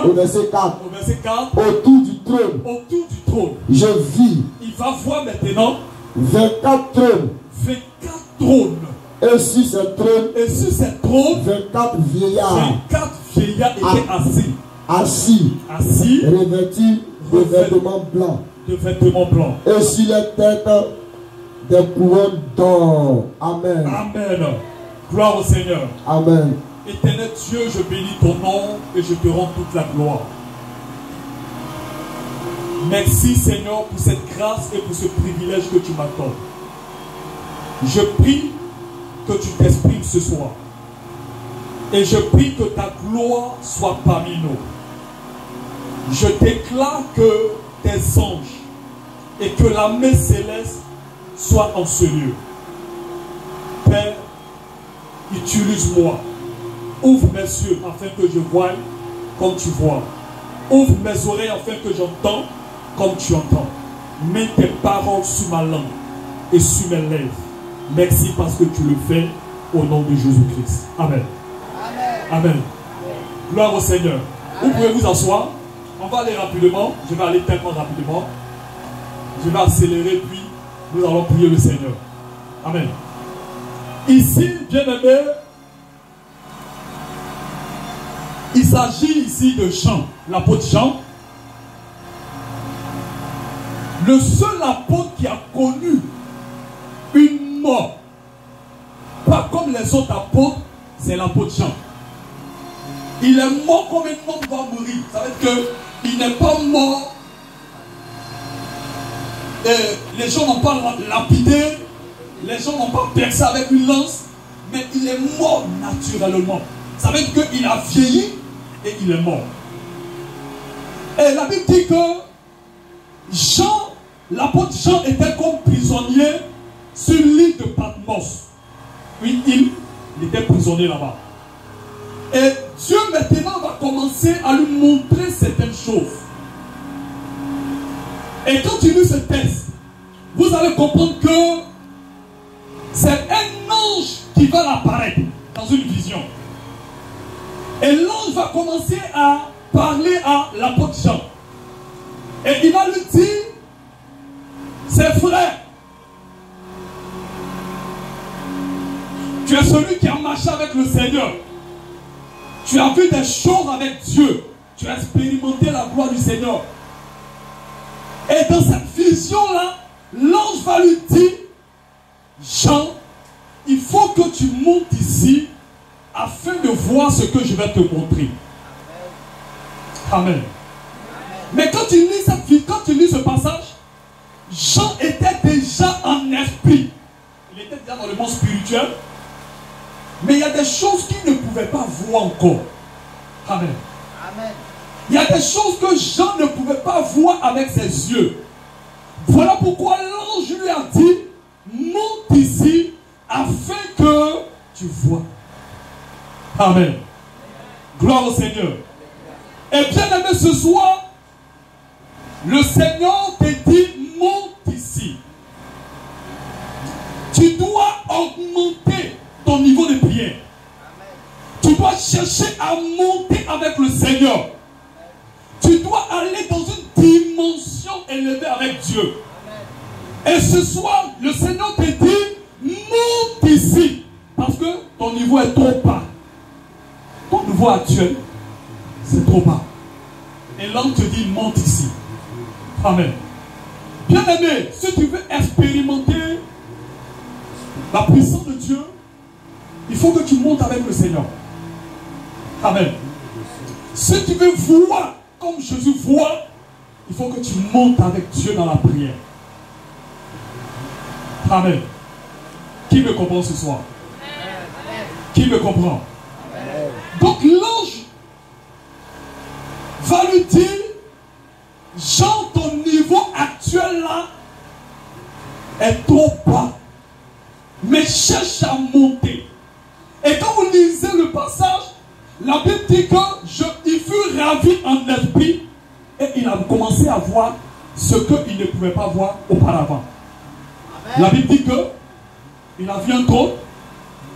Au verset 4. Au verset 4. Autour du trône. Autour du trône. Je vis. Il va voir maintenant 24 trônes. 24 trônes. Et sur ces trônes. Et sur ces trônes. 24 vieillards. 24 vieillards étaient assis. Assis. Revêtus de vêtements blancs. De vêtements blancs. Et sur les têtes des couronnes d'or. Amen. Amen. Gloire au Seigneur. Amen. Éternel Dieu, je bénis ton nom et je te rends toute la gloire. Merci Seigneur pour cette grâce et pour ce privilège que tu m'accordes. Je prie que tu t'exprimes ce soir. Et je prie que ta gloire soit parmi nous. Je déclare que tes anges et que la main céleste soit en ce lieu. Père, utilise-moi. Ouvre mes yeux afin que je voie comme tu vois. Ouvre mes oreilles afin que j'entends comme tu entends. Mets tes paroles sur ma langue et sur mes lèvres. Merci parce que tu le fais au nom de Jésus-Christ. Amen. Amen. Amen. Gloire au Seigneur. Vous pouvez vous asseoir. On va aller rapidement. Je vais aller tellement rapidement. Je vais accélérer puis nous allons prier le Seigneur. Amen. Ici, bien-aimé, il s'agit ici de Jean, l'apôtre Jean. Le seul apôtre qui a connu une mort, pas comme les autres apôtres, c'est l'apôtre Jean. Il est mort comme un homme doit mourir. Ça veut dire qu'il n'est pas mort. Et les gens n'ont pas lapidé, les gens n'ont pas percé avec une lance, mais il est mort naturellement. Ça veut dire qu'il a vieilli et il est mort. Et la Bible dit que Jean, l'apôtre Jean était comme prisonnier sur l'île de Patmos. Une île, il était prisonnier là-bas. Et Dieu maintenant va commencer à lui montrer certaines choses. Et quand tu lis ce texte, vous allez comprendre que c'est un ange qui va apparaître dans une vision. Et l'ange va commencer à parler à l'apôtre Jean. Et il va lui dire, ses frères, tu es celui qui a marché avec le Seigneur. Tu as vu des choses avec Dieu. Tu as expérimenté la gloire du Seigneur. Et dans cette vision-là, l'ange va lui dire, Jean, il faut que tu montes ici afin de voir ce que je vais te montrer. Amen. Amen. Mais quand tu lis cette vie, quand tu lis ce passage, Jean était déjà en esprit. Il était déjà dans le monde spirituel. Mais il y a des choses qu'il ne pouvait pas voir encore. Amen. Amen. Il y a des choses que Jean ne pouvait pas voir avec ses yeux. Voilà pourquoi l'ange lui a dit, monte ici afin que tu vois. Amen. Gloire au Seigneur. Et bien aimé, ce soir, le Seigneur te dit, monte ici. Tu dois augmenter ton niveau de prière. Tu dois chercher à monter avec le Seigneur. Tu dois aller dans une dimension élevée avec Dieu. Et ce soir, le Seigneur te dit, monte ici. Parce que ton niveau est trop bas. Ton niveau actuel, c'est trop bas. Et l'ange te dit, monte ici. Amen. Bien aimé, si tu veux expérimenter la puissance de Dieu, il faut que tu montes avec le Seigneur. Amen. Si tu veux voir comme Jésus voit, il faut que tu montes avec Dieu dans la prière. Amen. Qui me comprend ce soir? Qui me comprend? Donc l'ange va lui dire, Jean, ton niveau actuel là est trop bas. Mais cherche à monter. Et quand vous lisez le passage, la Bible dit qu'il fut ravi en esprit et il a commencé à voir ce qu'il ne pouvait pas voir auparavant. Amen. La Bible dit qu'il a vu un trône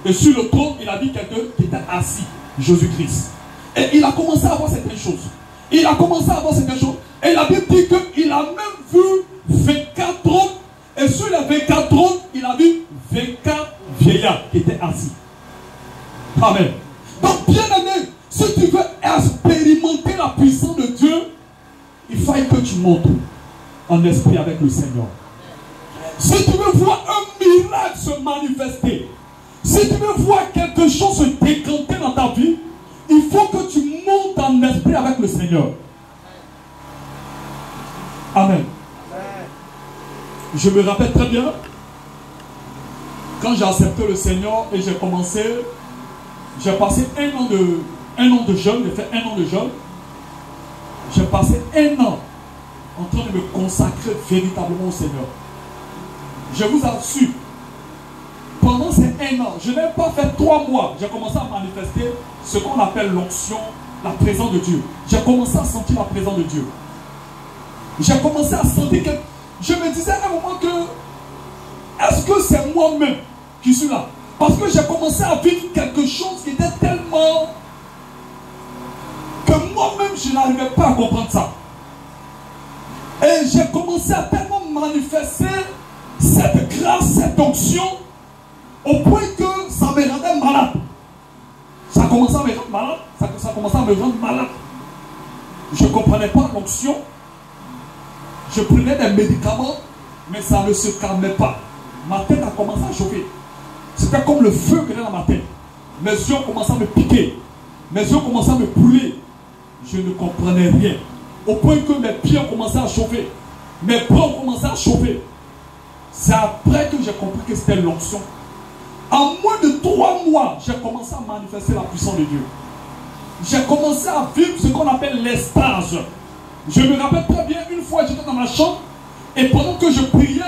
et sur le trône, il a vu quelqu'un qui était assis, Jésus-Christ. Et il a commencé à voir certaines choses. Il a commencé à voir certaines choses. Et la Bible dit qu'il a même vu 24 trônes. Et sur les 24 trônes, il a vu 24 vieillards qui étaient assis. Amen. Donc, bien aimé, si tu veux expérimenter la puissance de Dieu, il faut que tu montes en esprit avec le Seigneur. Si tu veux voir un miracle se manifester, si tu veux voir quelque chose se décanter dans ta vie, il faut que tu montes en esprit avec le Seigneur. Amen. Je me rappelle très bien, quand j'ai accepté le Seigneur et j'ai passé un an de jeûne, j'ai fait un an de jeûne. J'ai passé un an en train de me consacrer véritablement au Seigneur. Je vous assure, pendant ces un an, je n'ai pas fait 3 mois, j'ai commencé à manifester ce qu'on appelle l'onction, la présence de Dieu. J'ai commencé à sentir la présence de Dieu. J'ai commencé à sentir que je me disais à un moment que est-ce que c'est moi-même qui suis là? Parce que j'ai commencé à vivre quelque chose qui était tellement que moi-même je n'arrivais pas à comprendre ça. Et j'ai commencé à tellement manifester cette grâce, cette onction, au point que ça me rendait malade. Ça commençait à me rendre malade. Ça commençait à me rendre malade. Je ne comprenais pas l'onction. Je prenais des médicaments, mais ça ne se calmait pas. Ma tête a commencé à chauffer. C'était comme le feu que j'avais dans ma tête. Mes yeux ont commencé à me piquer. Mes yeux ont commencé à me brûler. Je ne comprenais rien. Au point que mes pieds ont commencé à chauffer. Mes bras ont commencé à chauffer. C'est après que j'ai compris que c'était l'onction. En moins de 3 mois, j'ai commencé à manifester la puissance de Dieu. J'ai commencé à vivre ce qu'on appelle l'extase. Je me rappelle très bien, une fois j'étais dans ma chambre et pendant que je priais,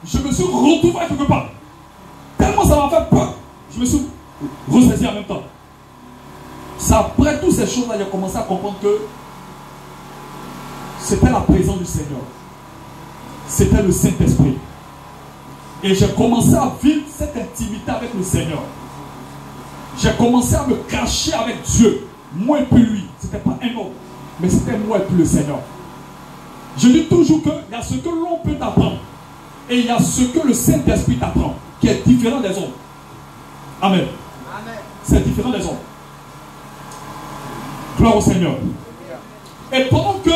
je me suis retrouvé quelque part. Tellement ça m'a fait peur, je me suis ressaisi en même temps. C'est après toutes ces choses-là, j'ai commencé à comprendre que c'était la présence du Seigneur. C'était le Saint-Esprit. Et j'ai commencé à vivre cette intimité avec le Seigneur. J'ai commencé à me cacher avec Dieu. Moi et puis lui. Ce n'était pas un homme, mais c'était moi et puis le Seigneur. Je dis toujours qu'il y a ce que l'on peut t'apprendre. Et il y a ce que le Saint-Esprit t'apprend, qui est différent des autres. Amen. Amen. C'est différent des autres. Gloire au Seigneur. Et pendant que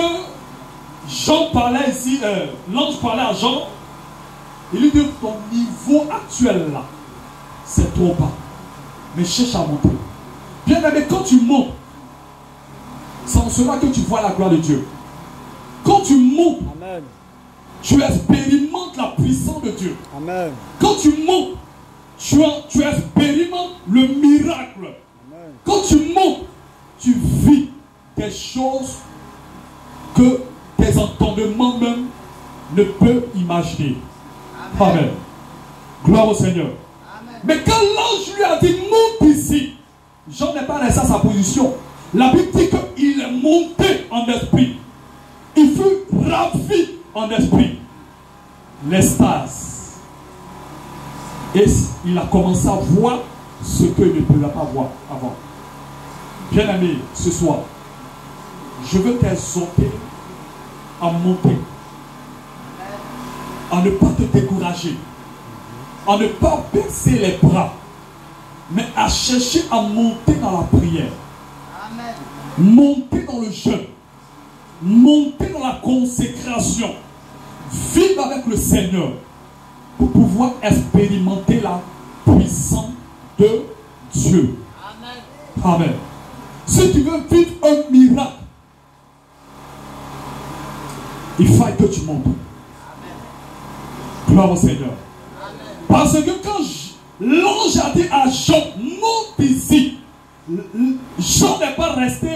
Jean parlait ici, l'ange parlait à Jean, il lui dit, ton niveau actuel là, c'est trop bas. Mais cherche à monter. Bien aimé, quand tu montes, c'est en cela que tu vois la gloire de Dieu. Quand tu montes, amen, tu expérimentes la puissance de Dieu. Amen. Quand tu montes, tu expérimentes le miracle. Amen. Quand tu montes, tu vis des choses que tes entendements même ne peuvent imaginer. Amen. Amen. Gloire au Seigneur. Amen. Mais quand l'ange lui a dit monte ici, Jean n'est pas resté à sa position. La Bible dit qu'il est monté en esprit. Il fut ravi en esprit. L'extase. Et il a commencé à voir ce qu'il ne pouvait pas voir avant. Bien aimé, ce soir, je veux t'exhorter à monter, à ne pas te décourager, à ne pas baisser les bras, mais à chercher à monter dans la prière. Amen. Monter dans le jeûne, monter dans la consécration, vivre avec le Seigneur pour pouvoir expérimenter la puissance de Dieu. Amen. Amen. Si tu veux vivre un miracle, il faut que tu montes. Amen. Gloire au Seigneur. Amen. Parce que quand l'ange a dit à Jean, monte ici, Jean n'est pas resté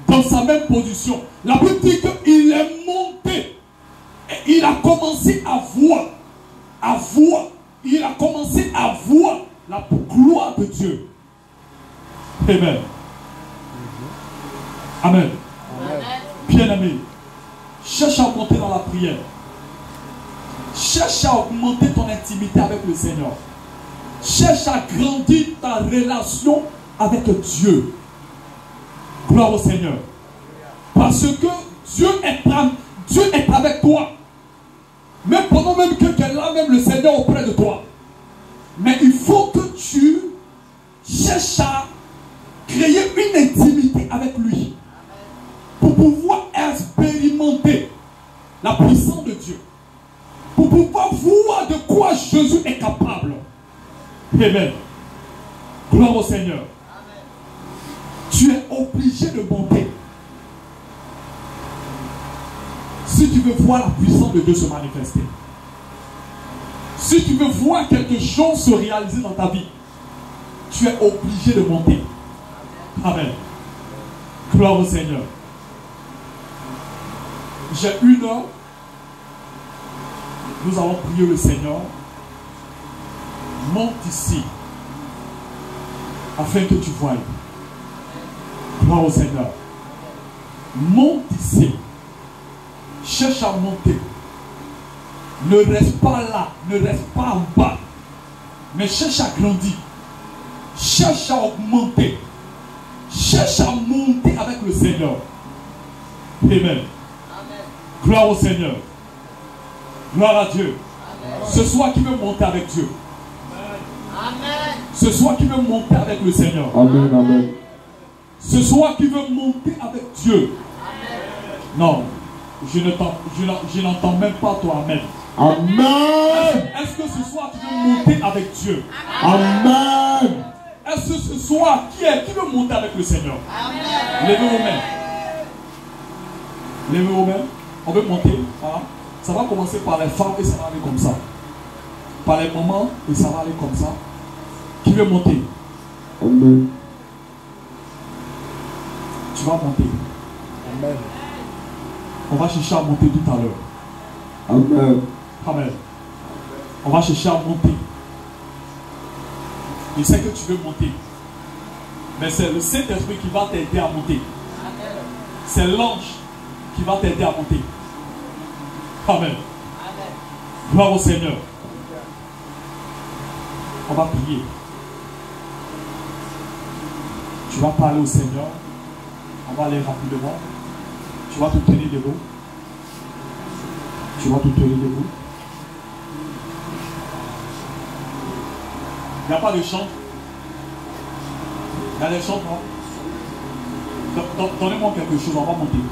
dans sa même position. La Bible dit qu'il est monté. Et il a commencé à voir. Il a commencé à voir la gloire de Dieu. Amen. Amen. Amen. Bien-aimé, cherche à monter dans la prière. Cherche à augmenter ton intimité avec le Seigneur. Cherche à grandir ta relation avec Dieu. Gloire au Seigneur. Parce que Dieu est avec toi. Même pendant même que tu es là, même le Seigneur auprès de toi. Mais il faut que tu cherches à créer une intimité avec lui pour pouvoir expérimenter la puissance de Dieu, pour pouvoir voir de quoi Jésus est capable. Amen. Gloire au Seigneur. Amen. Tu es obligé de monter si tu veux voir la puissance de Dieu se manifester. Si tu veux voir quelque chose se réaliser dans ta vie, tu es obligé de monter. Amen. Gloire au Seigneur. J'ai 1 heure. Nous allons prier le Seigneur. Monte ici. Afin que tu voies. Gloire au Seigneur. Monte ici. Cherche à monter. Ne reste pas là. Ne reste pas en bas. Mais cherche à grandir. Cherche à augmenter. Cherche à monter avec le Seigneur. Amen. Amen. Gloire au Seigneur. Gloire à Dieu. Amen. Ce soir qui veut monter avec Dieu. Amen. Ce soir qui veut monter avec le Seigneur. Amen. Amen. Ce soir qui veut monter avec Dieu. Amen. Non, je n'entends même pas toi. Amen. Amen. Est-ce que ce soir tu veux monter avec Dieu? Amen. Est-ce que ce soir qui veut monter avec le Seigneur? Amen. Levez vos mains. Levez vos mains. On veut monter. Hein? Ça va commencer par les femmes et ça va aller comme ça. Par les mamans et ça va aller comme ça. Qui veut monter? Amen. Tu vas monter. Amen. On va chercher à monter tout à l'heure. Amen. Amen. On va chercher à monter. Je sais que tu veux monter. Mais c'est le Saint-Esprit qui va t'aider à monter. C'est l'ange qui va t'aider à monter. Amen. Amen. Gloire au Seigneur. On va prier. Tu vas parler au Seigneur. On va aller rapidement. Tu vas te tenir debout. Tu vas te tenir debout. Il n'y a pas de chant. Il y a des chants, non? Donnez-moi quelque chose, on va monter.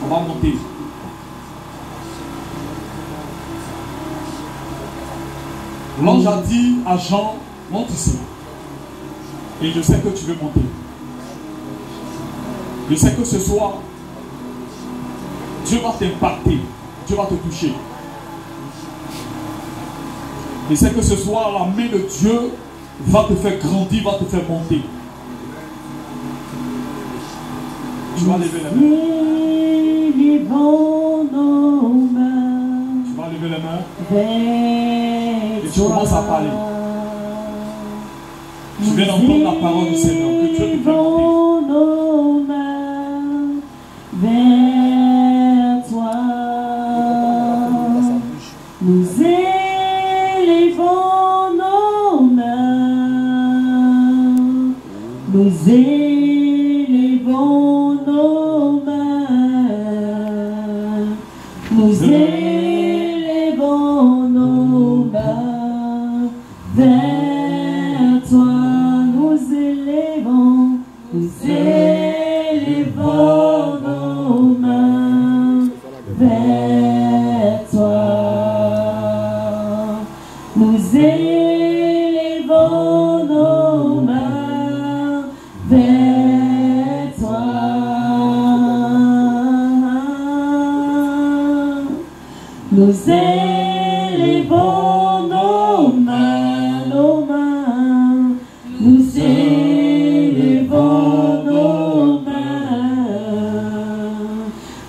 On va monter. L'ange a dit à Jean, monte ici. Et je sais que tu veux monter. Je sais que ce soir, Dieu va t'impacter. Dieu va te toucher. Je sais que ce soir, la main de Dieu va te faire grandir, va te faire monter. Tu vas lever les mains. Tu vas lever les mains. Et tu commences à parler. Tu viens d'entendre la parole du Seigneur. Que Dieu te fait monter. Vers toi, nous élevons nos mains, nous élevons nos mains, nous élevons nos mains vers toi, nous élevons nos mains vers toi. Nous élevons nos mains vers toi. Nous élevons nos mains, nous élevons nos mains,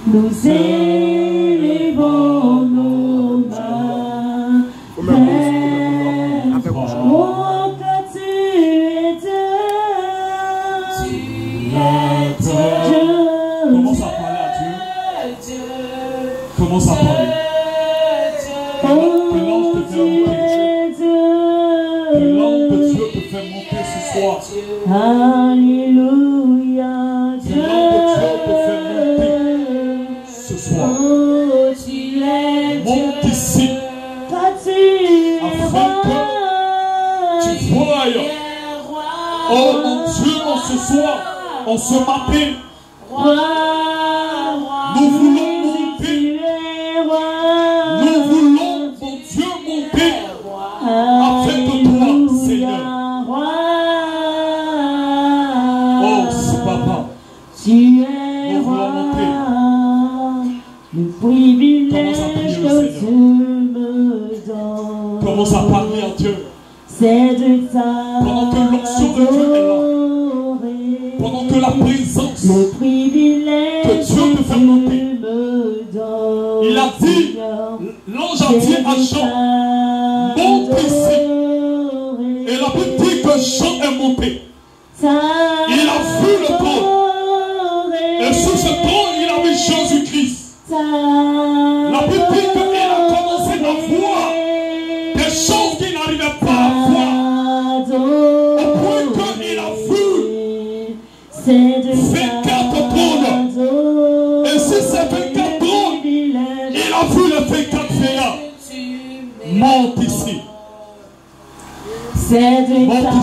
nous élevons nos mains vers toi. Oh, que tu es Dieu, tu es Dieu. Commence à parler à Dieu. Commence à parler. Que l'ange te fait monter. Que l'ange de Dieu te fait monter ce soir. soir, en ce matin, Roi, nous voulons monter. Nous voulons, mon Dieu, monter avec toi, Seigneur. Oh, Papa, Tu es roi, le privilège que tu me donnes. Commence à parler à Dieu. C'est de Pendant que l'onction de Dieu est là. Pendant que la présence le privilège que Dieu te fait monter. Il a dit, l'ange a dit à Jean, monte ici. Et la Bible dit que Jean est monté. Il a vu le trône. Et sur ce trône, il a vu Jésus-Christ. La Bible dit qu'il a commencé à voir des choses qu'il n'arrivait pas à voir. Au point qu'il a vu 24 trônes. Et si c'est 24 trônes, il a vu les 24 veillants. Monte ici. C'est de Monte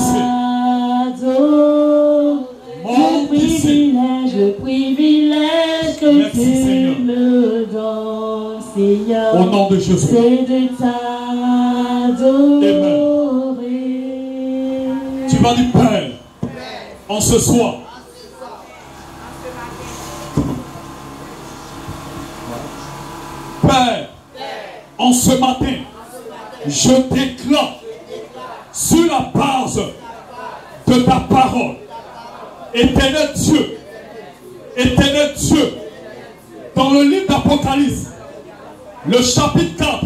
ici. le privilège que Merci, tu Seigneur. me donnes, Seigneur. Au nom de Jésus. C'est de t'adorer. Tu vas dire, Père, en ce soir, Père, en ce matin, je déclare sur la base de ta parole, éternel Dieu, dans le livre d'Apocalypse, le chapitre 4,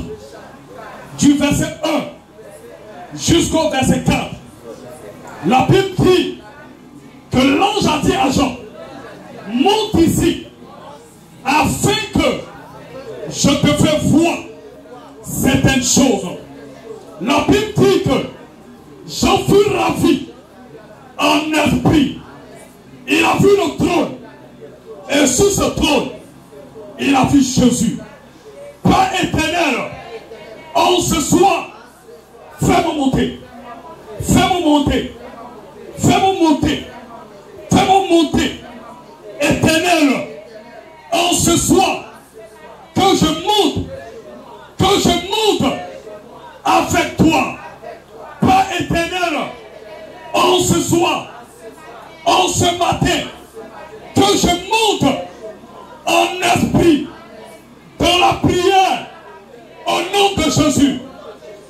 du verset 1 jusqu'au verset 4, la Bible dit que l'ange a dit à Jean, monte ici, afin que je te fais voir certaines choses. La Bible dit que Jean fut ravi en esprit. Il a vu le trône. Et sous ce trône, il a vu Jésus. Père éternel, en ce soir, fais-moi monter. Fais-moi monter. Fais-moi monter. Fais-moi monter. Éternel, en ce soir, que je monte avec toi. Père éternel, en ce soir, en ce matin, que je monte en esprit dans la prière au nom de Jésus.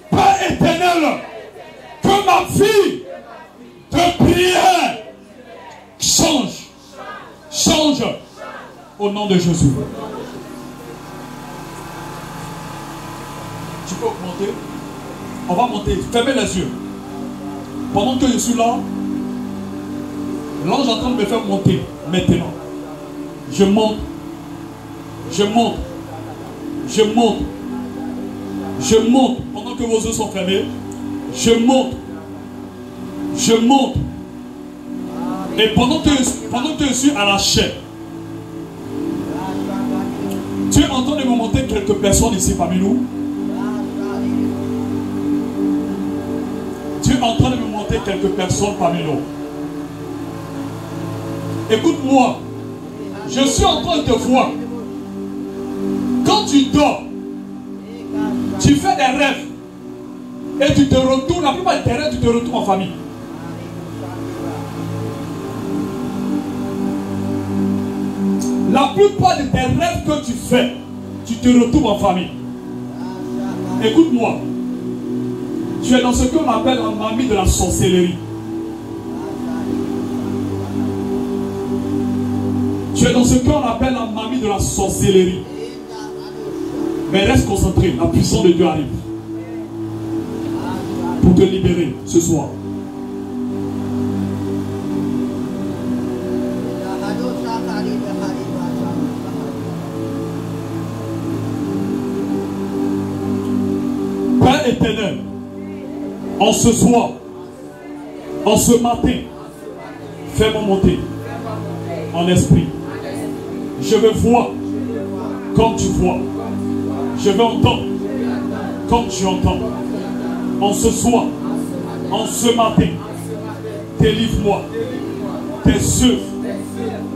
Père éternel, que ma vie de prière change au nom de Jésus. Tu peux augmenter? On va monter. Fermez les yeux. Pendant que je suis là, l'ange est en train de me faire monter. Maintenant, je monte. Pendant que vos yeux sont fermés, je monte. Et pendant que je suis à la chair, tu es en train de me monter quelques personnes ici parmi nous. Tu es en train de me monter quelques personnes parmi nous. Écoute-moi. Je suis en train de te voir. Quand tu dors, tu fais des rêves. Et tu te retournes. La plupart de tes rêves, tu te retournes en famille. La plupart de tes rêves que tu fais, tu te retrouves en famille. Écoute-moi. Tu es dans ce qu'on appelle la mamie de la sorcellerie. Tu es dans ce qu'on appelle la mamie de la sorcellerie. Mais reste concentré. La puissance de Dieu arrive. Pour te libérer ce soir. Père éternel, en ce soir, en ce matin, fais-moi monter en esprit. Je veux voir comme tu vois. Je veux entendre comme tu entends. En ce soir, en ce matin, délivre-moi. des œuvres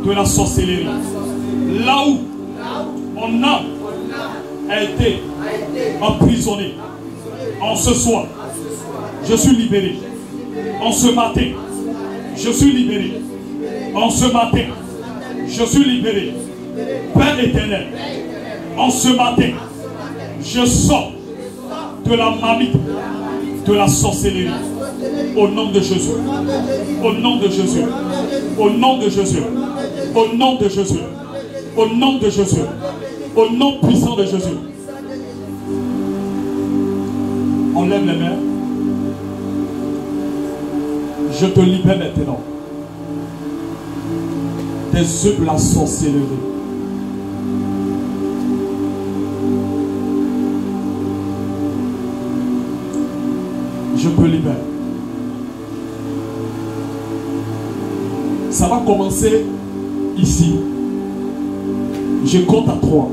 de la sorcellerie. Là où mon âme a été emprisonnée, en ce soir, je suis libéré. En ce matin, je suis libéré. En ce matin, je suis libéré. Père éternel, en ce matin, je sors de la marmite de la sorcellerie. Au nom de Jésus. Au nom de Jésus. Au nom de Jésus. Au nom de Jésus. Au nom de Jésus. Au nom puissant de Jésus. On lève les mains. Je te libère maintenant des œufs de la sorcellerie. Je te libère. Ça va commencer ici. Je compte à 3.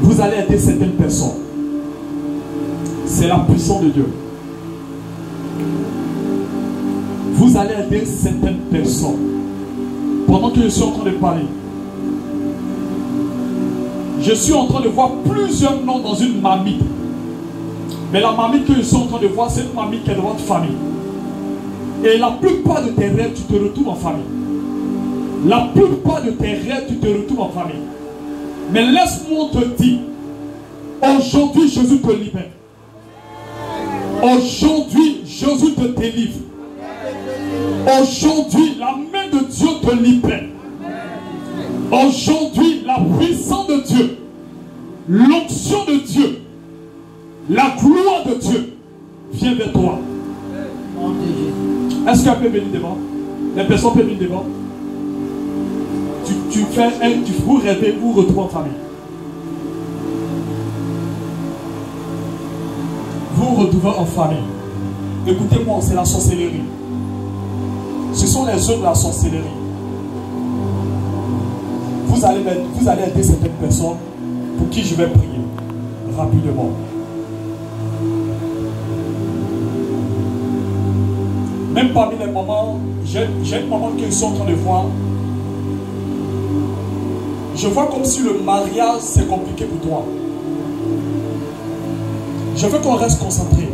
Vous allez aider certaines personnes. C'est la puissance de Dieu. Vous allez aider certaines personnes. Pendant que je suis en train de parler, je suis en train de voir plusieurs noms dans une marmite. Mais la marmite que je suis en train de voir, c'est une marmite qui est dans votre famille. Et la plupart de tes rêves, tu te retrouves en famille. La plupart de tes rêves, tu te retrouves en famille. Mais laisse-moi te dire, aujourd'hui, Jésus te libère. Aujourd'hui, Jésus te délivre. Aujourd'hui, la main de Dieu te libère. Aujourd'hui, la puissance de Dieu, l'onction de Dieu, la gloire de Dieu vient vers toi. Est-ce qu'elle peut venir devant? Les personnes peuvent venir devant. Tu fais vous rêvez, vous retrouvez en famille. Vous vous retrouvez en famille. Écoutez-moi, c'est la sorcellerie. Ce sont les œuvres de la sorcellerie. Vous allez aider certaines personnes pour qui je vais prier rapidement. Même parmi les mamans, j'ai une maman qui est en train de voir. Je vois comme si le mariage c'est compliqué pour toi. Je veux qu'on reste concentré.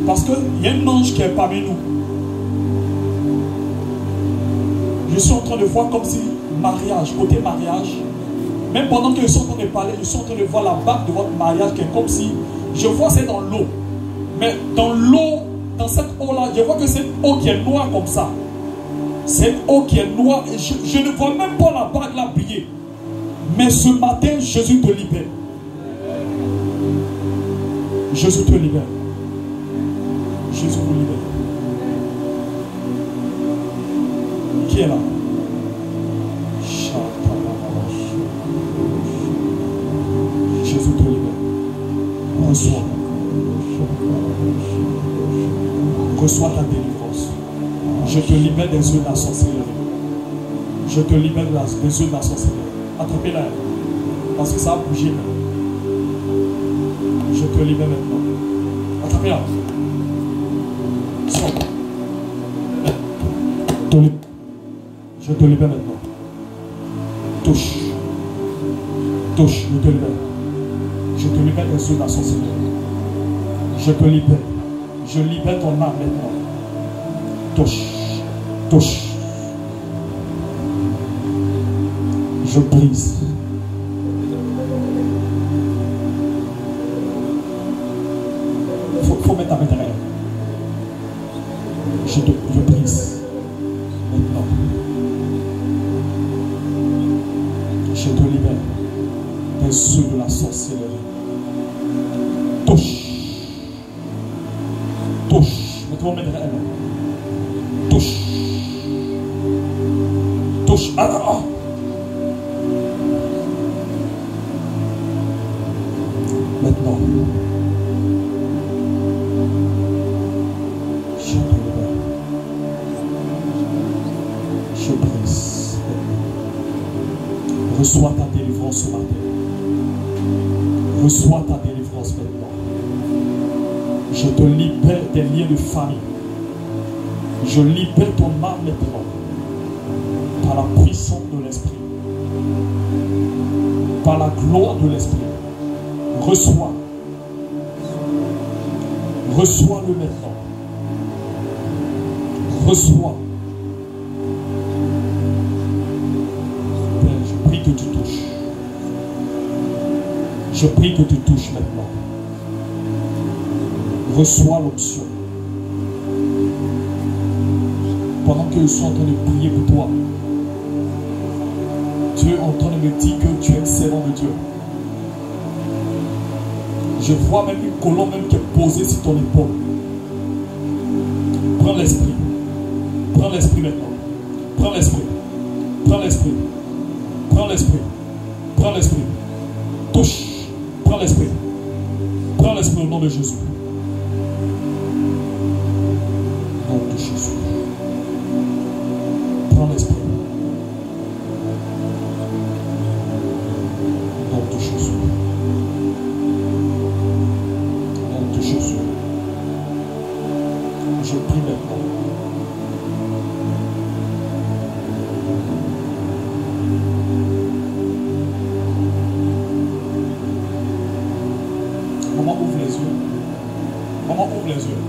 Parce qu'il y a un ange qui est parmi nous. Je suis en train de voir comme si mariage, côté mariage, même pendant que je suis en train de parler, je suis en train de voir la bague de votre mariage qui est comme si, je vois c'est dans l'eau. Mais dans l'eau, dans cette eau-là, je vois que c'est une eau qui est noire comme ça. C'est une eau qui est noire et je ne vois même pas la bague là briller. Mais ce matin, Jésus te libère. Jésus te libère. Jésus vous libère. Qui est là? Jésus te libère. Reçois. Reçois ta délivrance. Je te libère des œufs de la sorcellerie. Je te libère des œufs de la sorcellerie. Attrapez-la. Parce que ça a bougé. Je te libère maintenant. Attrapez-la. Sors. Je te libère maintenant. Touche. Touche, je te libère. Je te libère des œufs de la sorcellerie. Je te libère. Je libère ton âme maintenant. Touche. Touche. Je brise. Faut mettre ta main derrière. Je brise. Maintenant. Je te libère des œufs de la sorcellerie. Touche. Touche. Mets-toi main derrière elle. Touche. Touche. Ah. Maintenant. Je te libère. Je brise. Reçois ta délivrance ce matin. Reçois ta délivrance maintenant. Je te libère des liens de famille. Je libère ton âme maintenant par la puissance de l'Esprit, par la gloire de l'Esprit. Reçois. Reçois-le maintenant. Reçois. Père, je prie que tu touches. Je prie que tu touches maintenant. Reçois l'option. Pendant que je suis en train de prier pour toi, Dieu est en train de me dire que tu es un servant de Dieu. Je vois même une colombe même qui est posée sur ton épaule. Prends l'esprit. Prends l'esprit maintenant. Prends l'esprit. Prends l'esprit. Prends l'esprit. Prends l'esprit. Touche. Prends l'esprit. Prends l'esprit au nom de Jésus. Au nom de Jésus. Prends l'esprit. Au nom de Jésus. Au nom de Jésus. Je prie maintenant. Maman, ouvre les yeux. Maman, ouvre les yeux.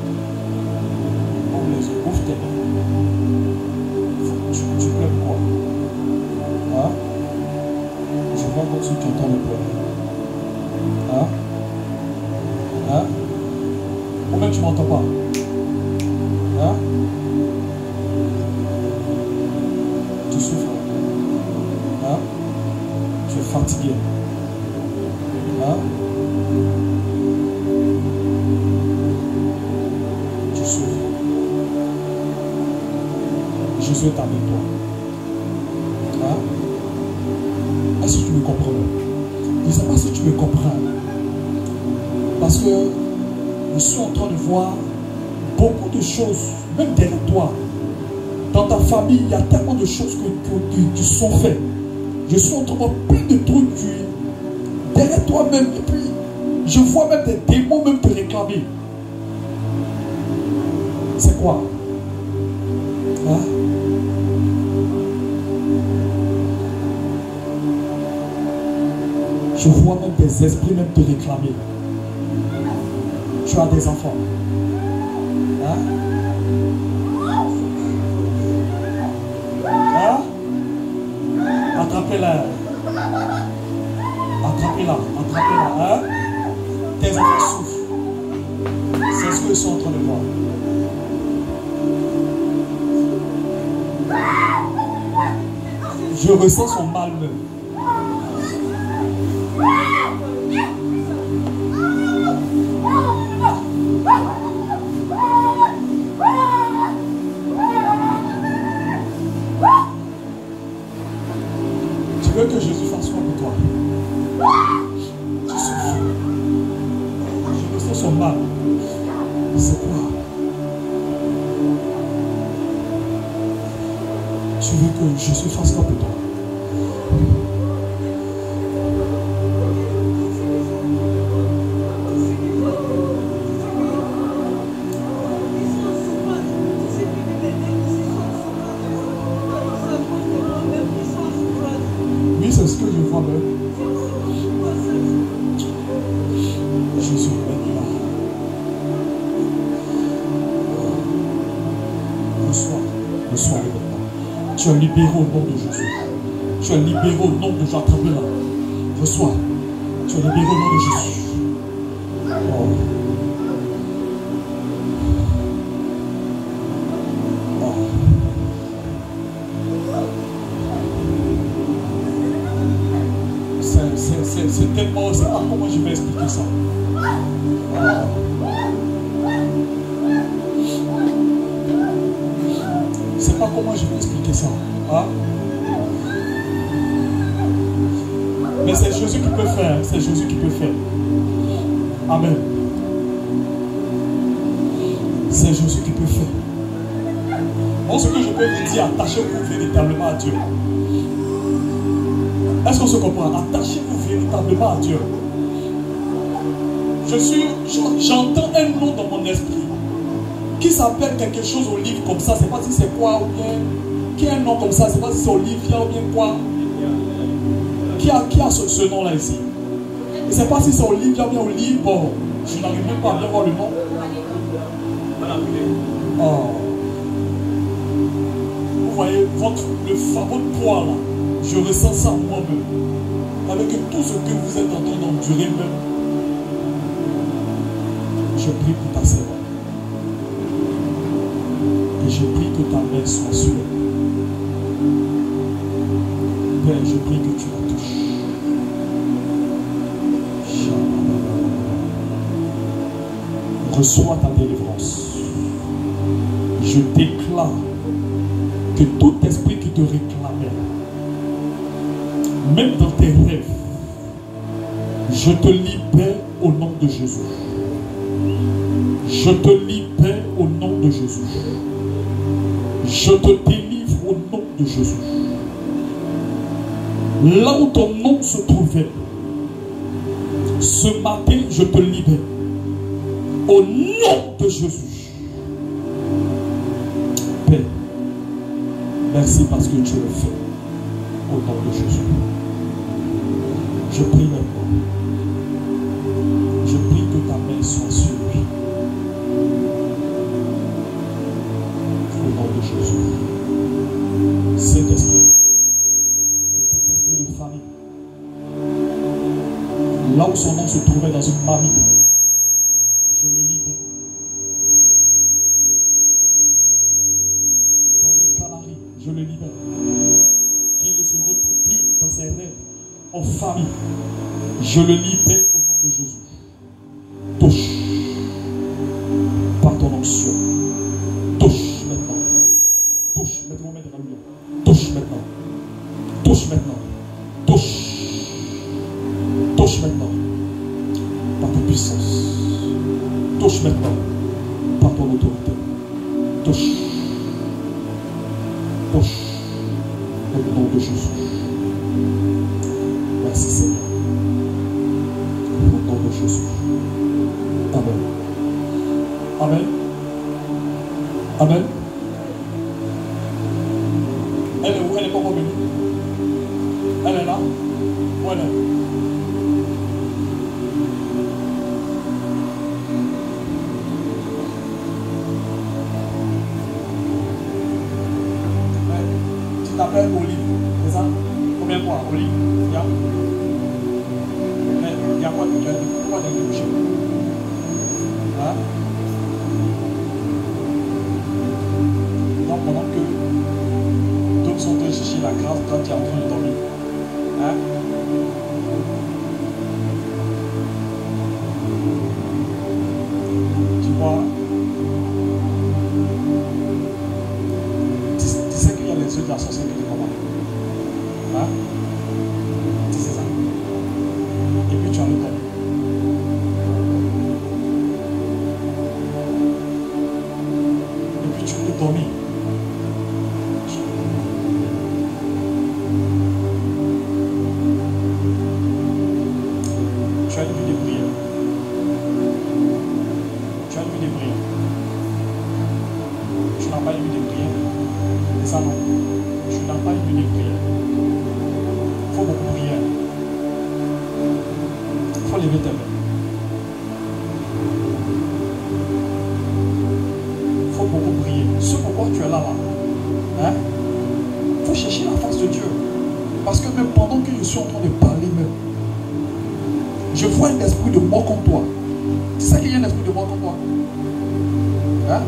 Ouvre les yeux. Ouvre tes mains. Tu pleures quoi? Hein? Je vois comme si tu entends le pleurer. Hein? Hein? Ou même tu m'entends pas? Hein? Tu souffres? Hein? Tu es fatigué? Hein? Tu souffres? Jésus est avec toi. Hein? Est-ce que tu me comprends? Je ne sais pas si tu me comprends. Parce que je suis en train de voir beaucoup de choses, même derrière toi. Dans ta famille, il y a tellement de choses qui sont faites. Je suis en train de voir plein de trucs derrière toi-même. Et puis, je vois même des démons même te réclamer. C'est quoi? Hein? Je vois même des esprits même te réclamer. Tu as des enfants. Hein? Hein? Attrapez-la. Attrapez-la. Attrapez-la. Hein? Tes enfants souffrent. C'est ce qu'ils sont en train de voir. Je ressens son mal même. Tu veux que Jésus fasse quoi pour toi? Tu souffres. Je ressens son mal. C'est quoi? Tu veux que Jésus fasse quoi pour toi? Oui, c'est ce que je vois même. Jésus est là. Reçois le maintenant. Tu es libéré au nom de Jésus. Tu es libéré au nom de Jean. Attrape-la. Reçois. Tu es libéré au nom de Jésus. Oh. C'est tellement, c'est pas comment je vais expliquer ça. C'est pas comment je vais expliquer ça. Hein? Mais c'est Jésus qui peut faire. C'est Jésus qui peut faire. Amen. C'est Jésus qui peut faire. Bon, ce que je peux vous dire, attachez-vous véritablement à Dieu. Est-ce qu'on se comprend? Attachez-vous véritablement à Dieu. J'entends un nom dans mon esprit. Qui s'appelle quelque chose Olive comme ça, c'est pas si c'est quoi ou bien. Qui a un nom comme ça, c'est pas si c'est Olivia ou bien quoi. Qui a ce nom là ici? Et c'est pas si c'est Olivia ou bien Olive. Bon, je n'arrive même pas à bien voir le nom. Oh. Vous voyez, votre poids là, je ressens ça moi-même. Avec tout ce que vous êtes en train d'endurer même. Je prie pour ta sœur. Et je prie que ta main soit sur elle. Père, je prie que tu la touches. Reçois ta délivrance. Je déclare que tout esprit qui te réclamait, même dans tes rêves, je te libère au nom de Jésus. Je te libère au nom de Jésus. Je te délivre au nom de Jésus. Là où ton nom se trouvait, ce matin, je te libère. Au nom de Jésus. Père, merci parce que tu le fais. Au nom de Jésus. Je prie maintenant. Je prie que ta main soit sur lui. Au nom de Jésus. Cet esprit, de tout esprit de famille, là où son nom se trouvait dans une mamie, je le libère. Dans un canari, je le libère. Qu'il ne se retrouve plus dans ses rêves en famille. Je le libère au nom de Jésus. Touche par ton onction. Touche maintenant. Touche. Mettez-moi mettre la lumière. Touche maintenant. Touche maintenant. Touche. Touche maintenant. Par ta puissance. Touche maintenant. Par ton autorité. Touche. Touche. Au nom de Jésus. Merci Seigneur. Au nom de Jésus. Amen. Amen. Amen. Elle est où? Elle est pas revenue. Elle est là. Où elle est? Tu t'appelles Olive, c'est ça? Combien de fois? Olive? Il y a quoi de touché? Hein? Donc pendant que d'autres sont en train de chercher la grâce, toi tu es en train de dormir. Hein? Tu vois, tu sais qu'il y a les yeux de la sorcière qui te commandent. Hein? Tu sais ça. Et puis tu as le temps. Et puis tu peux dormir. Tu as une vie de prière. Tu as une vie de prière. Tu n'as pas une vie de prière. C'est ça non. Tu n'as pas une vie de prière. Il faut beaucoup prier. Il faut lever tes mains. Il faut beaucoup prier. Ce pourquoi tu es là. Hein? Il faut chercher la face de Dieu. Parce que même pendant que je suis en train de parler même, je vois un esprit de mort contre toi. Tu sais qu'il y a un esprit de mort contre toi? Hein?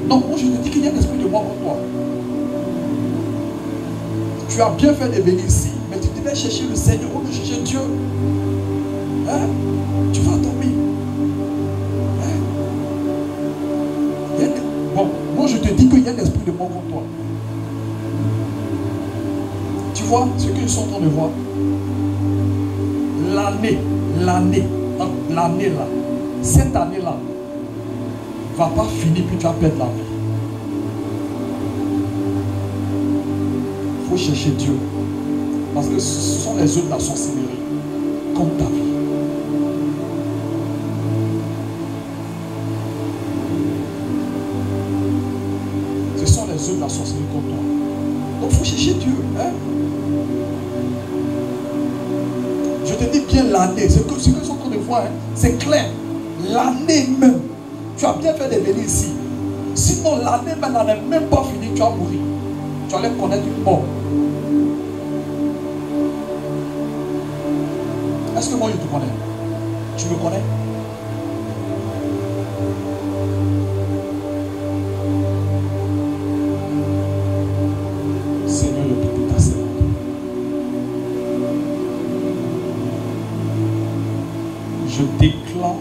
Non, moi je te dis qu'il y a un esprit de mort contre toi. Tu as bien fait de venir ici, mais tu devais chercher le Seigneur ou de chercher Dieu. Hein? Tu vas dormir. Hein? Bon, moi je te dis qu'il y a un esprit de mort contre toi. Tu vois ce que je suis en train de voir? L'année là, cette année-là, va pas finir puis tu vas perdre la vie. Il faut chercher Dieu. Parce que ce sont les œuvres de la sorcellerie. Comme ta vie. Hein? Je te dis bien l'année. Ce que sont en train de voir, hein, c'est clair. L'année même. Tu as bien fait de venir ici. Sinon, l'année même n'en est même pas finie. Tu vas mourir. Tu allais connaître une mort. Est-ce que moi je te connais? Tu me connais? Seigneur de toute ta servante. Je déclare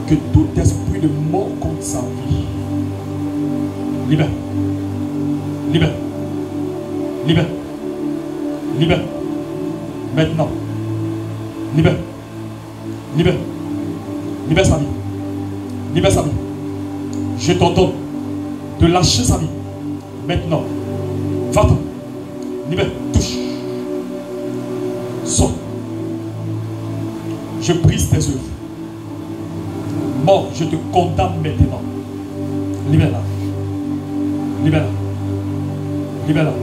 que tout esprit de mort contre sa vie libère. Libère. Libère. Libère. Maintenant. Libère. Libère. Libère sa vie. Libère sa vie. Je t'ordonne de lâcher sa vie. Maintenant. Va-t'en. Libère. Touche. Sors. Je brise tes œuvres. Mort, je te condamne maintenant. Libère-la. Libère-la. Libère-la.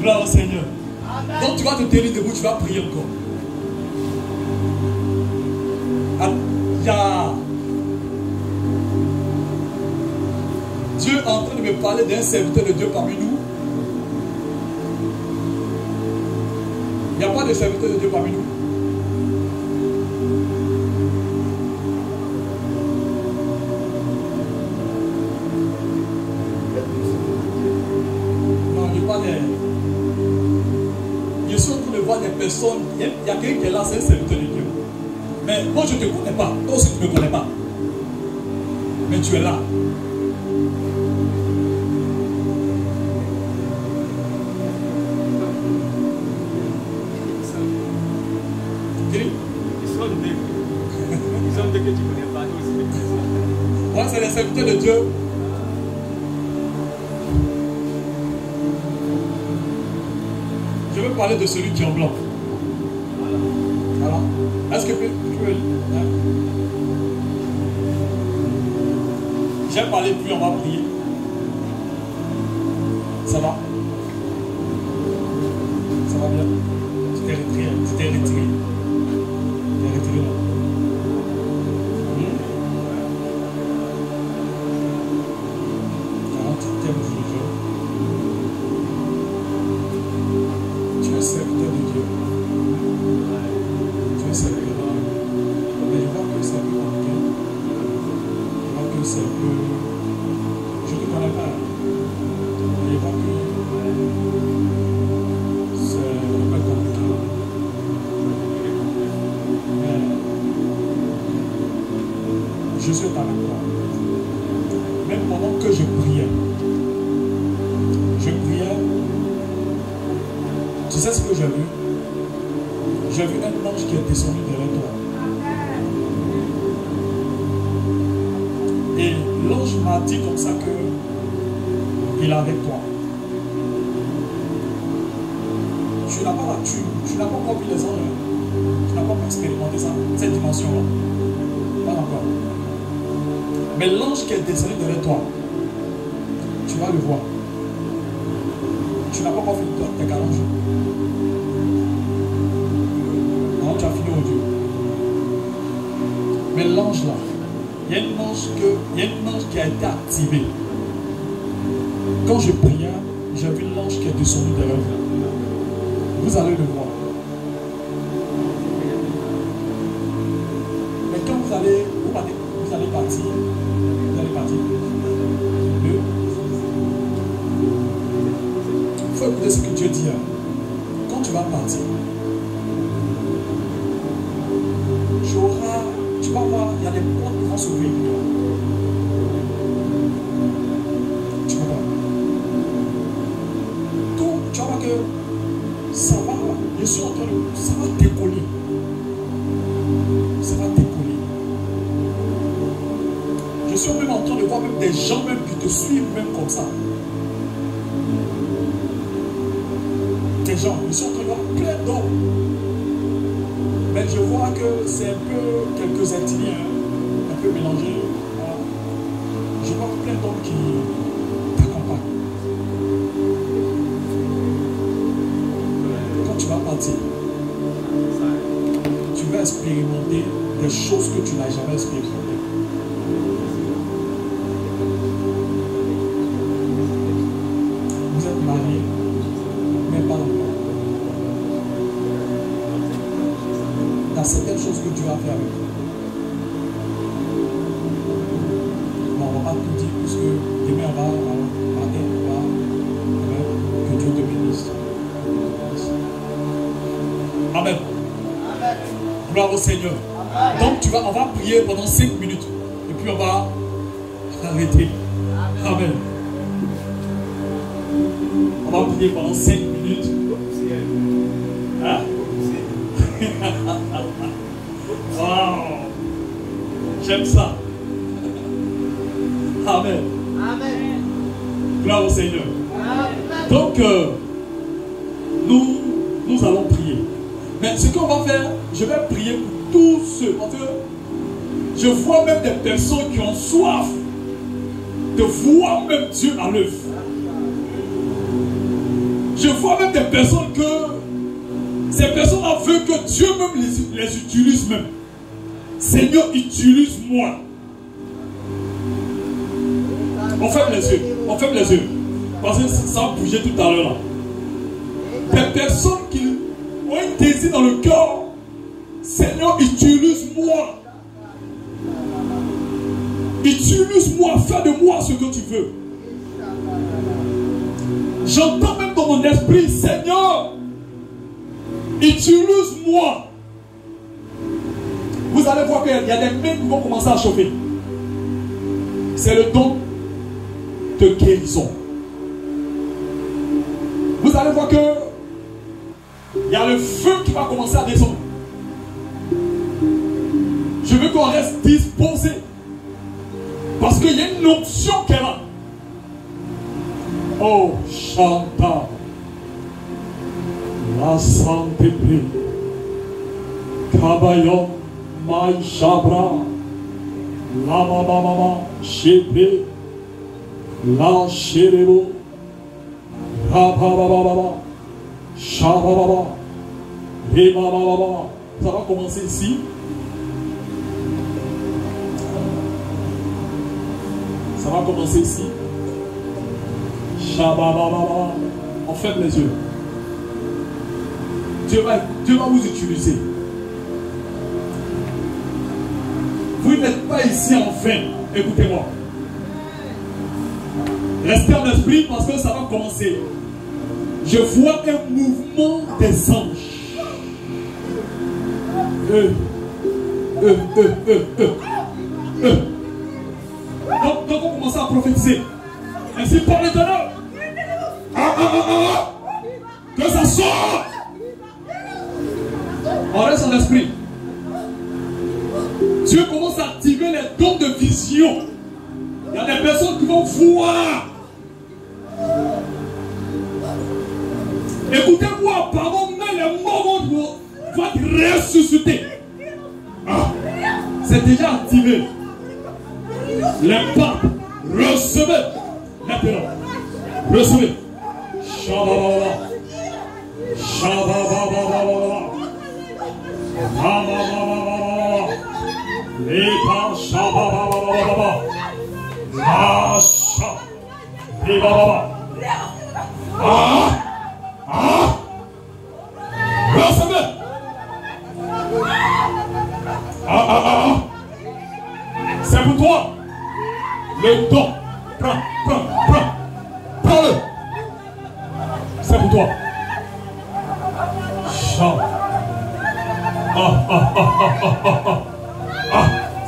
Gloire au Seigneur. Donc tu vas te tenir debout, tu vas prier encore. Dieu est en train de me parler d'un serviteur de Dieu parmi nous. Il n'y a pas de serviteur de Dieu parmi nous. Je suis en train de voir des personnes. Il y a quelqu'un qui est là, c'est un serviteur de Dieu. Mais moi je ne te connais pas. Toi aussi tu ne me connais pas. Mais tu es là. Que tu connais pas, nous aussi. Moi c'est les serviteurs de Dieu. Je veux parler de celui qui est en blanc. Voilà. Est-ce que tu peux... Hein? J'ai parlé puis on va prier. Ça va? Ça va bien? Tu t'es retiré. Tu t'es retiré. Tu t'es retiré là. Tu es serviteur de Dieu. Tu es serviteur de Dieu. Mais je vois que c'est un peu compliqué. Je vois que c'est un peu... Je ne te connais pas. Mais je vois que c'est un peu compliqué. Mais je suis dans la croix. Même pendant que je priais, tu sais ce que j'ai vu? J'ai vu un ange qui est descendu derrière toi. Et l'ange m'a dit comme ça que il est avec toi. Tu n'as pas encore vu les anges. Tu n'as pas encore expérimenté ça, cette dimension-là. Pas encore. Mais l'ange qui est descendu derrière toi, tu vas le voir. Tu n'as pas encore fini tes 40 jours. Non, tu as fini au Dieu. Mais l'ange là, il y a une ange qui a été activée. Quand je priais, j'ai vu l'ange qui est descendu derrière vous. Vous allez le voir. Mais quand vous allez partir. Vous allez partir. Il faut écouter ce que Dieu dit. Quand tu vas partir, tu vas voir, il y a des portes qui vont s'ouvrir pour toi. Tu vas voir. Tout, tu vas voir que ça va, je suis en train de, ça va décoller. Ça va décoller. Je suis même en train de voir même des gens même qui te suivent même comme ça. Des gens, je suis en train de voir plein d'hommes. Mais je vois que c'est un peu quelques ethnies, un peu mélangés. Voilà. Je vois plein d'hommes qui t'accompagnent. Quand tu vas partir, tu vas expérimenter des choses que tu n'as jamais expérimentées. Vous êtes mariés, mais pas encore. Il y a certaines choses que Dieu va faire avec toi. Bon, on ne va pas tout dire puisque demain on va matin, que Dieu te bénisse. Amen. Gloire au Seigneur. Donc on va prier pendant 5 minutes et puis on va arrêter. Amen. On va prier pendant 5 minutes. Hein? Wow. J'aime ça. Amen. Amen. Gloire au Seigneur. Amen. Donc, nous allons prier. Mais ce qu'on va faire, je vais prier pour tous ceux. Parce que je vois même des personnes qui ont soif de voir même Dieu à l'œuvre. Je vois même des personnes que ces personnes-là veulent que Dieu même les utilise même. Seigneur, utilise-moi. On ferme les yeux. On ferme les yeux. Parce que ça a bougé tout à l'heure. Des personnes qui ont un désir dans le cœur. Seigneur, utilise-moi. Utilise-moi. Fais de moi ce que tu veux. J'entends même dans mon esprit, Seigneur, utilise-moi. Vous allez voir qu'il y a des mains qui vont commencer à chauffer. C'est le don de guérison. Vous allez voir que il y a le feu qui va commencer à descendre. Je veux qu'on reste disposé. Parce qu'il y a une onction qui est là. Oh, Chanta. La santé brille. Kabayon, Maï Chabra. La mama, Chépé. La Chérebo. Rabababa. Chabababa. Rebababa. Ça va commencer ici. Ça va commencer ici. Shabababa. On ferme les yeux. Dieu va vous utiliser. Vous n'êtes pas ici en vain. Écoutez-moi. Restez en esprit parce que ça va commencer. Je vois un mouvement des anges. Donc on commence à prophétiser. Ainsi par l'Éternel. Que ça sorte. On reste en esprit. Dieu commence à activer les dons de vision. Il y a des personnes qui vont voir. Écoutez-moi, pardon, mais les morts vont être ressuscités. Ah, c'est déjà activé. Les papes, recevez. Maintenant, recevez. Shabababa. Shabababa. Shabababa. Lepa shabababa. Masha. Lebababa. Ah. Ah. Recevez. Ah. C'est pour toi. Le don. Prends-le. C'est pour toi. Chant.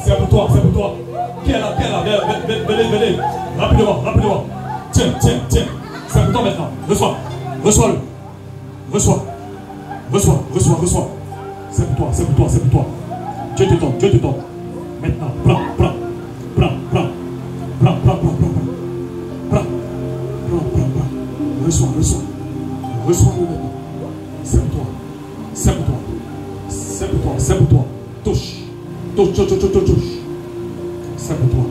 C'est pour toi, c'est pour toi. Qui est là? Venez. Rapidement. Tiens. C'est pour toi maintenant. Reçois-le. Reçois. C'est pour toi. Dieu te donne. Maintenant, prends. Reçois-le maintenant. C'est pour toi. Touche. C'est pour toi.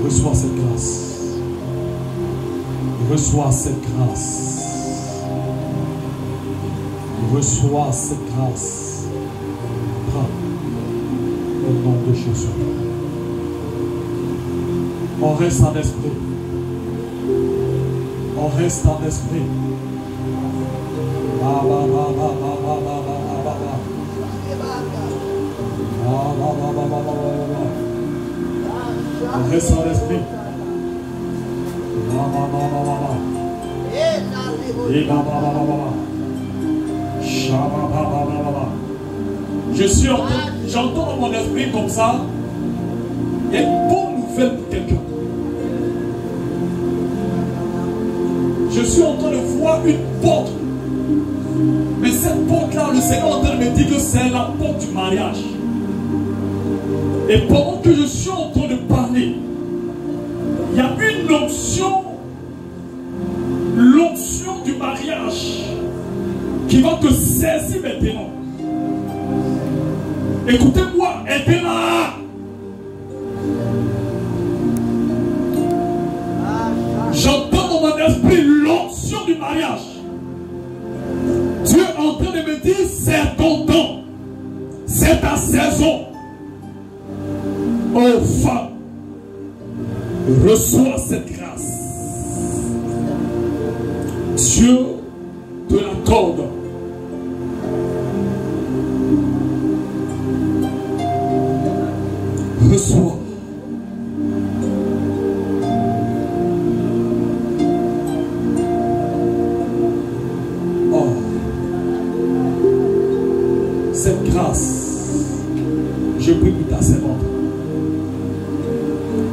Reçois cette grâce. Reçois cette grâce. Prends. Au nom de Jésus. On reste en esprit. On reste en esprit. J'entends dans mon esprit comme ça. Il y a une bonne nouvelle pour quelqu'un. Je suis en train de voir une porte. Mais cette porte-là, le Seigneur est en train de me dire que c'est la porte du mariage. Et pendant que je suis en train de parler, il y a une l'onction du mariage qui va te saisir maintenant. Écoutez-moi, aidez là. J'entends dans mon esprit l'onction du mariage. Dieu est en train de me dire, c'est ton temps, c'est ta saison. Oh femme, reçois cette grâce. Dieu te l'accorde. Reçois. Oh, cette grâce, je prie pour ta servante.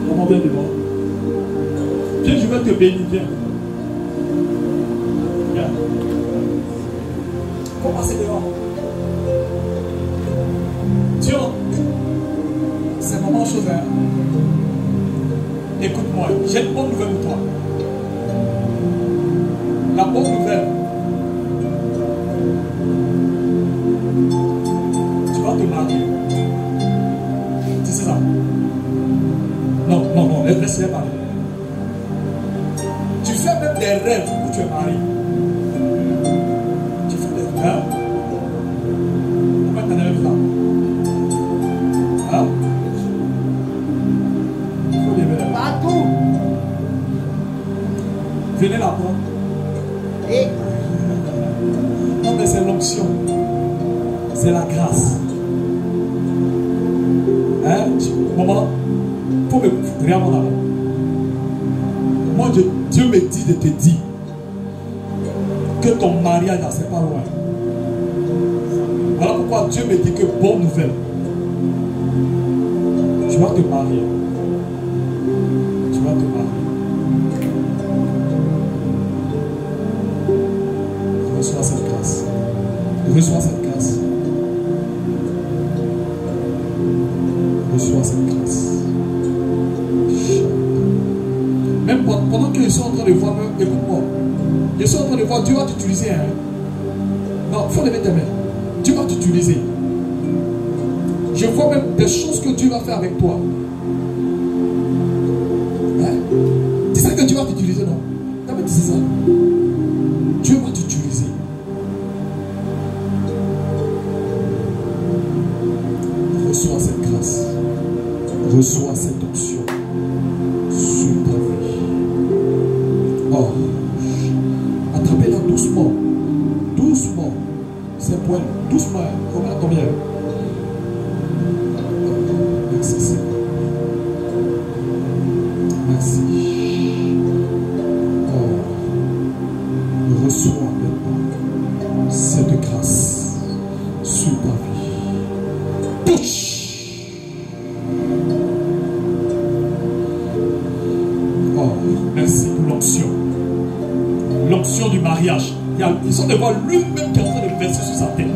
Comment bien devant? Viens, je vais te bénir, viens. Viens. Commencez devant. Dieu, c'est vraiment chose. Hein? Écoute-moi, j'ai une bonne nouvelle pour toi. La bonne nouvelle, tu vas te marier. Tu sais ça? Non, laisse-les parler. Tu fais même des rêves où tu es marié. Tu fais des rêves. Pourquoi tu en as ça? Hein? Il faut lever les mains. Partout. Venez là-bas. Non, mais c'est l'onction. C'est la grâce. Hein? Maman, il faut me vraiment là-bas. Moi, Dieu me dit de te dire que ton mariage, c'est pas loin. Voilà pourquoi Dieu me dit que bonne nouvelle. Tu vas te marier. Tu vas te marier. Reçois cette grâce. Reçois cette grâce. Reçois cette grâce. pendant que je suis en train de voir, écoute-moi. Je suis en train de voir, Dieu va t'utiliser. Hein? Non, il faut lever tes mains. Dieu va t'utiliser. Je vois même des choses que Dieu va faire avec toi. Hein? C'est ça que Dieu va t'utiliser, non? T'as dit ça? Dieu va t'utiliser. Reçois cette grâce. Reçois cette option sur ta vie. Oh, attrapez-la doucement. Doucement. C'est point. Doucement. Combien? Merci Seigneur. Merci. Oh. Reçois maintenant cette grâce sur ta vie. Touche. Oh, merci pour l'onction. L'onction du mariage. Ils sont devant lui-même qui est en train de verser sur sa tête.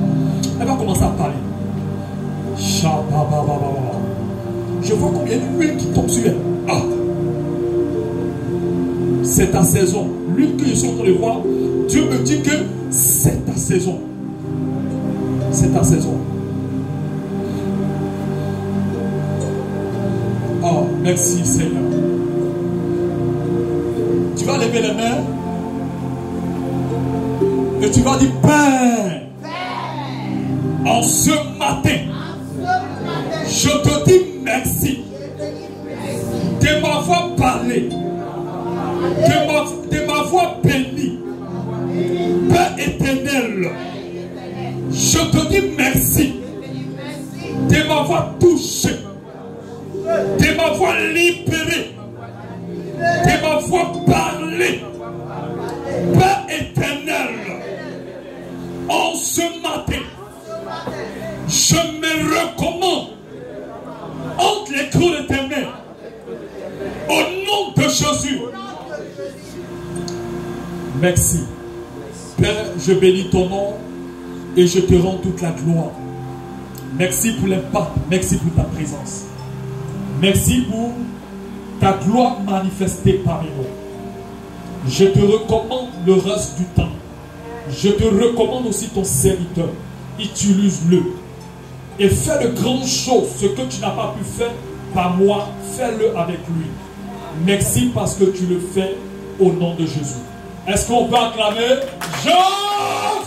Elle va commencer à parler. Je vois combien d'huile qui tombe sur elle. Ah. C'est ta saison. L'huile que je suis en train de voir, Dieu me dit que c'est ta saison. C'est ta saison. Oh, merci Seigneur. Tu vas lever les mains et tu vas dire Père, en ce matin, je te dis merci de m'avoir parlé, de m'avoir béni. Père éternel, je te dis merci de m'avoir touché, de m'avoir libéré, de m'avoir parlé. Père éternel, en ce matin, je me recommande entre les creux de tes mains. Au nom de Jésus. Merci. Père, je bénis ton nom et je te rends toute la gloire. Merci pour l'impact. Merci pour ta présence. Merci pour ta gloire manifestée parmi nous. Je te recommande le reste du temps. Je te recommande aussi ton serviteur. Utilise-le. Et fais de grandes choses. Ce que tu n'as pas pu faire par moi, fais-le avec lui. Merci parce que tu le fais au nom de Jésus. Est-ce qu'on peut acclamer Jean?